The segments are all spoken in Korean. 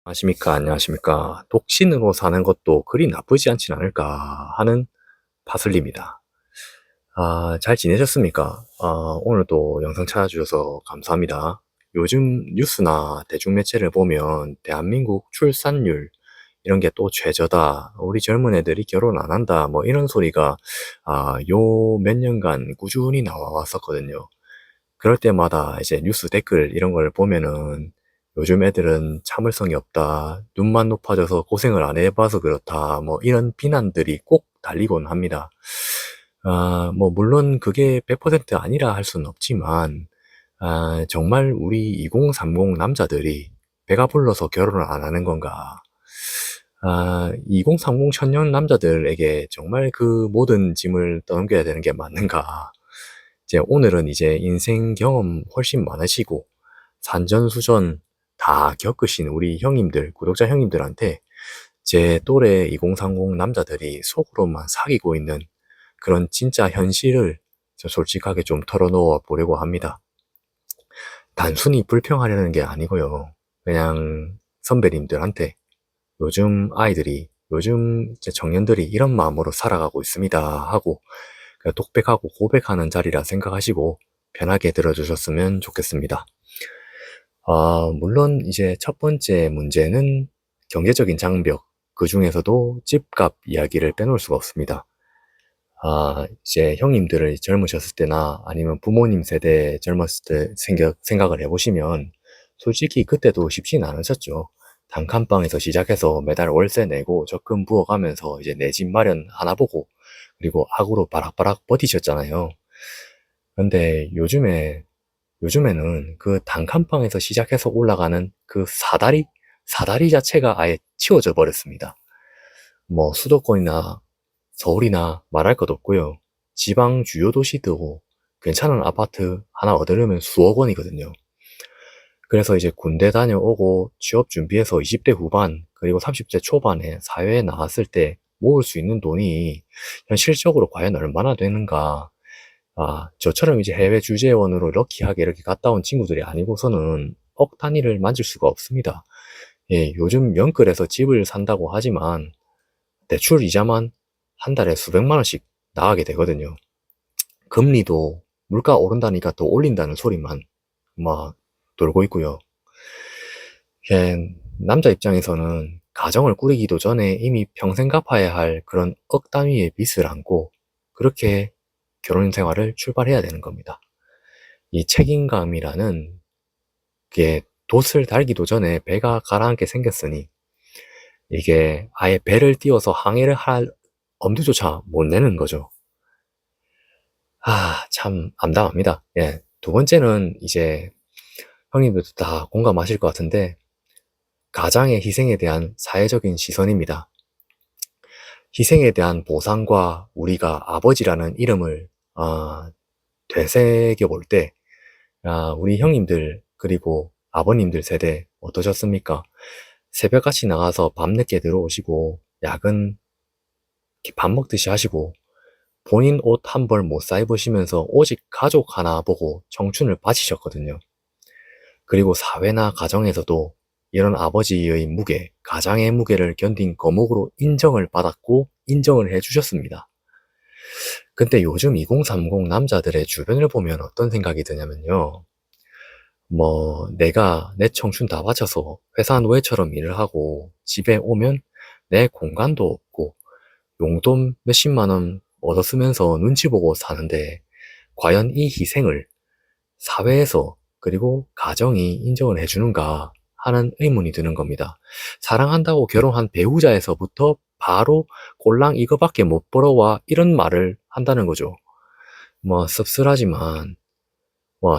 안녕하십니까. 독신으로 사는 것도 그리 나쁘지 않진 않을까 하는 파슬리입니다. 잘 지내셨습니까? 오늘도 영상 찾아주셔서 감사합니다. 요즘 뉴스나 대중매체를 보면 대한민국 출산율 이런 게 또 최저다. 우리 젊은 애들이 결혼 안 한다. 뭐 이런 소리가 요 몇 년간 꾸준히 나와 왔었거든요. 그럴 때마다 이제 뉴스 댓글 이런 걸 보면은 요즘 애들은 참을성이 없다. 눈만 높아져서 고생을 안 해봐서 그렇다. 뭐 이런 비난들이 꼭 달리곤 합니다. 뭐 물론 그게 100% 아니라 할 수는 없지만 정말 우리 2030 남자들이 배가 불러서 결혼을 안 하는 건가? 2030 청년 남자들에게 정말 그 모든 짐을 떠넘겨야 되는 게 맞는가? 이제 오늘은 이제 인생 경험 훨씬 많으시고 산전수전 다 겪으신 우리 형님들, 구독자 형님들한테 제 또래 2030 남자들이 속으로만 사귀고 있는 그런 진짜 현실을 솔직하게 좀 털어놓아 보려고 합니다. 단순히 불평하려는 게 아니고요. 그냥 선배님들한테 요즘 아이들이, 요즘 청년들이 이런 마음으로 살아가고 있습니다 하고 독백하고 고백하는 자리라 생각하시고 편하게 들어주셨으면 좋겠습니다. 물론 이제 첫 번째 문제는 경제적인 장벽, 그 중에서도 집값 이야기를 빼놓을 수가 없습니다. 이제 형님들을 젊으셨을 때나 아니면 부모님 세대 젊었을 때 생각을 해보시면 솔직히 그때도 쉽진 않으셨죠. 단칸방에서 시작해서 매달 월세 내고 적금 부어가면서 이제 내 집 마련 하나 보고 그리고 악으로 바락바락 버티셨잖아요. 근데 요즘에는 그 단칸방에서 시작해서 올라가는 그 사다리 자체가 아예 치워져 버렸습니다. 뭐 수도권이나 서울이나 말할 것 없고요. 지방 주요 도시도 괜찮은 아파트 하나 얻으려면 수억 원이거든요. 그래서 이제 군대 다녀오고 취업 준비해서 20대 후반 그리고 30대 초반에 사회에 나왔을 때 모을 수 있는 돈이 현실적으로 과연 얼마나 되는가. 저처럼 이제 해외 주재원으로 럭키하게 이렇게 갔다 온 친구들이 아니고서는 억 단위를 만질 수가 없습니다. 예, 요즘 영끌에서 집을 산다고 하지만 대출 이자만 한 달에 수백만 원씩 나가게 되거든요. 금리도 물가 오른다니까 더 올린다는 소리만 막 돌고 있고요. 남자 입장에서는 가정을 꾸리기도 전에 이미 평생 갚아야 할 그런 억 단위의 빚을 안고 그렇게 결혼 생활을 출발해야 되는 겁니다. 이 책임감이라는 게 돛을 달기도 전에 배가 가라앉게 생겼으니 이게 아예 배를 띄워서 항해를 할 엄두조차 못 내는 거죠. 참 암담합니다. 예. 두 번째는 이제 형님들도 다 공감하실 것 같은데 가장의 희생에 대한 사회적인 시선입니다. 희생에 대한 보상과 우리가 아버지라는 이름을 되새겨 볼 때 우리 형님들 그리고 아버님들 세대 어떠셨습니까? 새벽같이 나가서 밤늦게 들어오시고 야근 밥 먹듯이 하시고 본인 옷 한 벌 못 사 입으시면서 오직 가족 하나 보고 청춘을 바치셨거든요. 그리고 사회나 가정에서도 이런 아버지의 무게, 가장의 무게를 견딘 거목으로 인정을 받았고 인정을 해주셨습니다. 근데 요즘 2030 남자들의 주변을 보면 어떤 생각이 드냐면요. 뭐 내가 내 청춘 다 바쳐서 회사 노예처럼 일을 하고 집에 오면 내 공간도 없고 용돈 몇십만 원 얻었으면서 눈치 보고 사는데 과연 이 희생을 사회에서 그리고 가정이 인정을 해주는가 하는 의문이 드는 겁니다. 사랑한다고 결혼한 배우자에서부터 바로 꼴랑 이거밖에 못 벌어와 이런 말을 한다는 거죠. 뭐 씁쓸하지만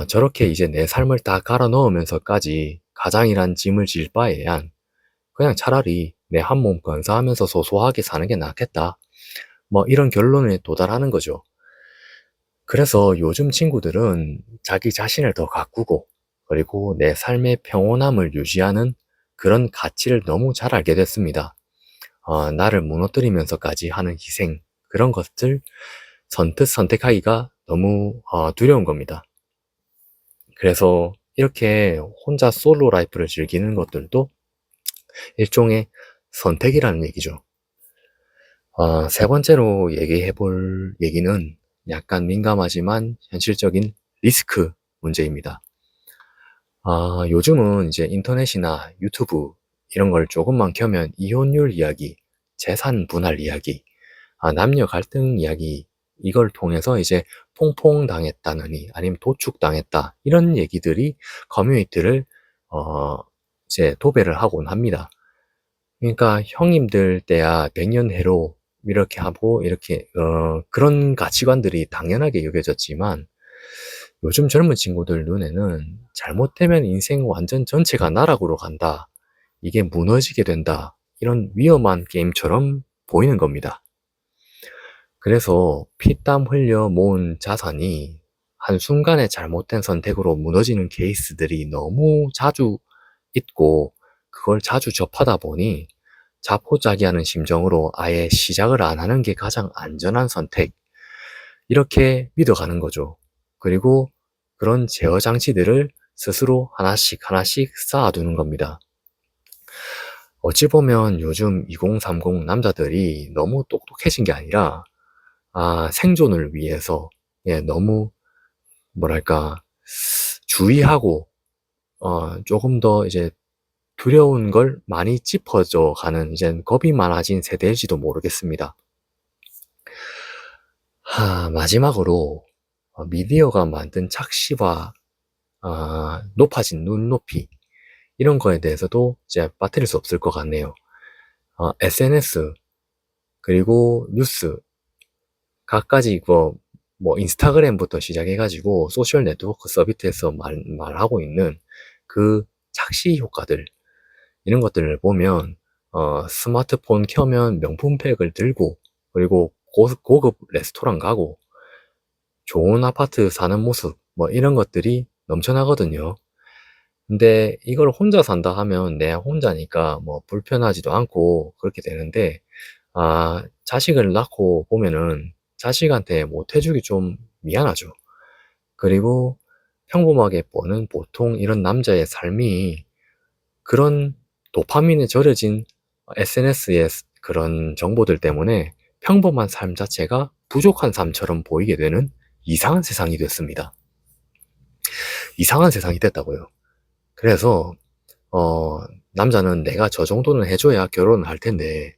저렇게 이제 내 삶을 다 갈아 넣으면서까지 가장이란 짐을 질 바에야 그냥 차라리 내 한 몸 건사하면서 소소하게 사는 게 낫겠다. 뭐 이런 결론에 도달하는 거죠. 그래서 요즘 친구들은 자기 자신을 더 가꾸고 그리고 내 삶의 평온함을 유지하는 그런 가치를 너무 잘 알게 됐습니다. 나를 무너뜨리면서까지 하는 희생 그런 것들 선뜻 선택하기가 너무 두려운 겁니다. 그래서 이렇게 혼자 솔로 라이프를 즐기는 것들도 일종의 선택이라는 얘기죠. 세 번째로 얘기해 볼 얘기는 약간 민감하지만 현실적인 리스크 문제입니다. 요즘은 이제 인터넷이나 유튜브 이런 걸 조금만 켜면 이혼율 이야기, 재산 분할 이야기, 남녀 갈등 이야기, 이걸 통해서 이제 퐁퐁 당했다느니 아니면 도축 당했다 이런 얘기들이 커뮤니티를 어, 이제 도배를 하곤 합니다. 그러니까 형님들 때야 백년해로 이렇게 하고 이렇게 그런 가치관들이 당연하게 여겨졌지만 요즘 젊은 친구들 눈에는 잘못되면 인생 완전 전체가 나락으로 간다. 이게 무너지게 된다. 이런 위험한 게임처럼 보이는 겁니다. 그래서 피땀 흘려 모은 자산이 한순간에 잘못된 선택으로 무너지는 케이스들이 너무 자주 있고 그걸 자주 접하다 보니 자포자기하는 심정으로 아예 시작을 안 하는 게 가장 안전한 선택. 이렇게 믿어가는 거죠. 그리고 그런 제어 장치들을 스스로 하나씩 하나씩 쌓아두는 겁니다. 어찌 보면 요즘 2030 남자들이 너무 똑똑해진 게 아니라 생존을 위해서 너무 뭐랄까 주의하고 조금 더 이제 두려운 걸 많이 짚어져 가는 이제 겁이 많아진 세대일지도 모르겠습니다. 마지막으로 미디어가 만든 착시와 높아진 눈높이 이런 거에 대해서도 이제 빠뜨릴 수 없을 것 같네요. SNS 그리고 뉴스 각가지 뭐 인스타그램부터 시작해가지고 소셜 네트워크 서비스에서 말하고 있는 그 착시 효과들 이런 것들을 보면 스마트폰 켜면 명품백을 들고 그리고 고급 레스토랑 가고 좋은 아파트 사는 모습 뭐 이런 것들이 넘쳐나거든요. 근데 이걸 혼자 산다 하면 내 혼자니까 뭐 불편하지도 않고 그렇게 되는데 자식을 낳고 보면은 자식한테 못 해주기 좀 미안하죠. 그리고 평범하게 보는 보통 이런 남자의 삶이 그런 도파민에 절여진 SNS의 그런 정보들 때문에 평범한 삶 자체가 부족한 삶처럼 보이게 되는 이상한 세상이 됐습니다. 이상한 세상이 됐다고요. 그래서 남자는 내가 저 정도는 해줘야 결혼을 할 텐데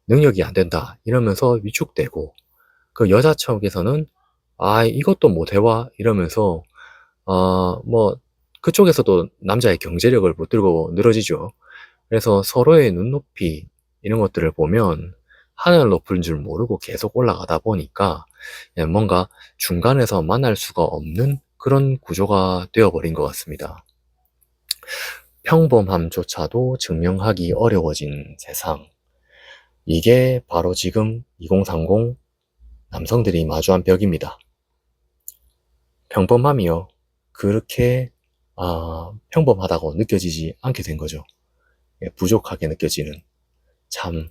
능력이 안 된다 이러면서 위축되고 그 여자 측에서는 이것도 못 해와 이러면서 뭐 그쪽에서도 남자의 경제력을 붙들고 늘어지죠. 그래서 서로의 눈높이 이런 것들을 보면 하늘 높은 줄 모르고 계속 올라가다 보니까 뭔가 중간에서 만날 수가 없는 그런 구조가 되어버린 것 같습니다. 평범함조차도 증명하기 어려워진 세상. 이게 바로 지금 2030 남성들이 마주한 벽입니다. 평범함이요. 그렇게 평범하다고 느껴지지 않게 된 거죠. 부족하게 느껴지는. 참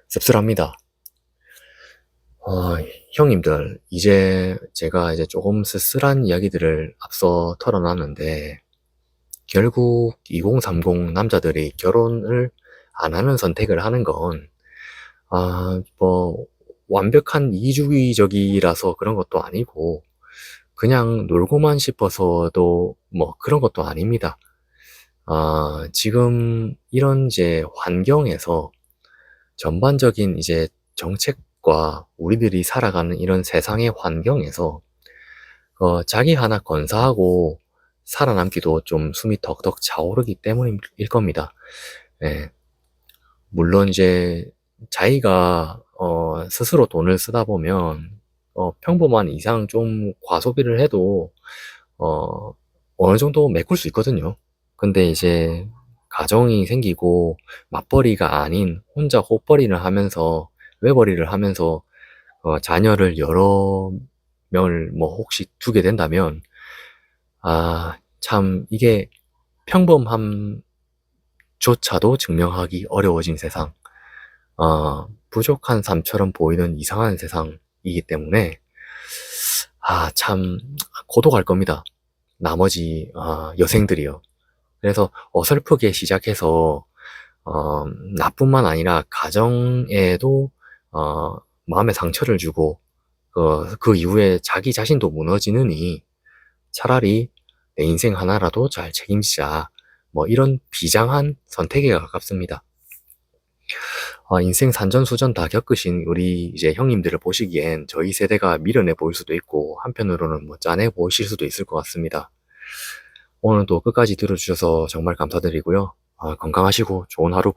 씁쓸합니다. 형님들, 이제 제가 이제 조금 쓸쓸한 이야기들을 앞서 털어놨는데 결국 2030 남자들이 결혼을 안 하는 선택을 하는 건 뭐 완벽한 이주의적이라서 그런 것도 아니고 그냥 놀고만 싶어서도 뭐 그런 것도 아닙니다. 지금 이런 이제 환경에서 전반적인 이제 정책과 우리들이 살아가는 이런 세상의 환경에서 자기 하나 건사하고 살아남기도 좀 숨이 덕덕 차오르기 때문일 겁니다. 예. 물론 이제 자기가 스스로 돈을 쓰다 보면 평범한 이상 좀 과소비를 해도 어느 정도 메꿀 수 있거든요. 근데 이제 가정이 생기고 맞벌이가 아닌 혼자 헛벌이를 하면서 외벌이를 하면서 자녀를 여러 명을 뭐 혹시 두게 된다면 참 이게 평범함조차도 증명하기 어려워진 세상, 부족한 삶처럼 보이는 이상한 세상이기 때문에 참 고독할 겁니다. 나머지 여생들이요. 그래서 어설프게 시작해서 나뿐만 아니라 가정에도 마음의 상처를 주고 그 이후에 자기 자신도 무너지느니 차라리 내 인생 하나라도 잘 책임지자. 뭐 이런 비장한 선택에 가깝습니다. 인생 산전수전 다 겪으신 우리 이제 형님들을 보시기엔 저희 세대가 미련해 보일 수도 있고 한편으로는 뭐 짠해 보이실 수도 있을 것 같습니다. 오늘도 끝까지 들어주셔서 정말 감사드리고요. 건강하시고 좋은 하루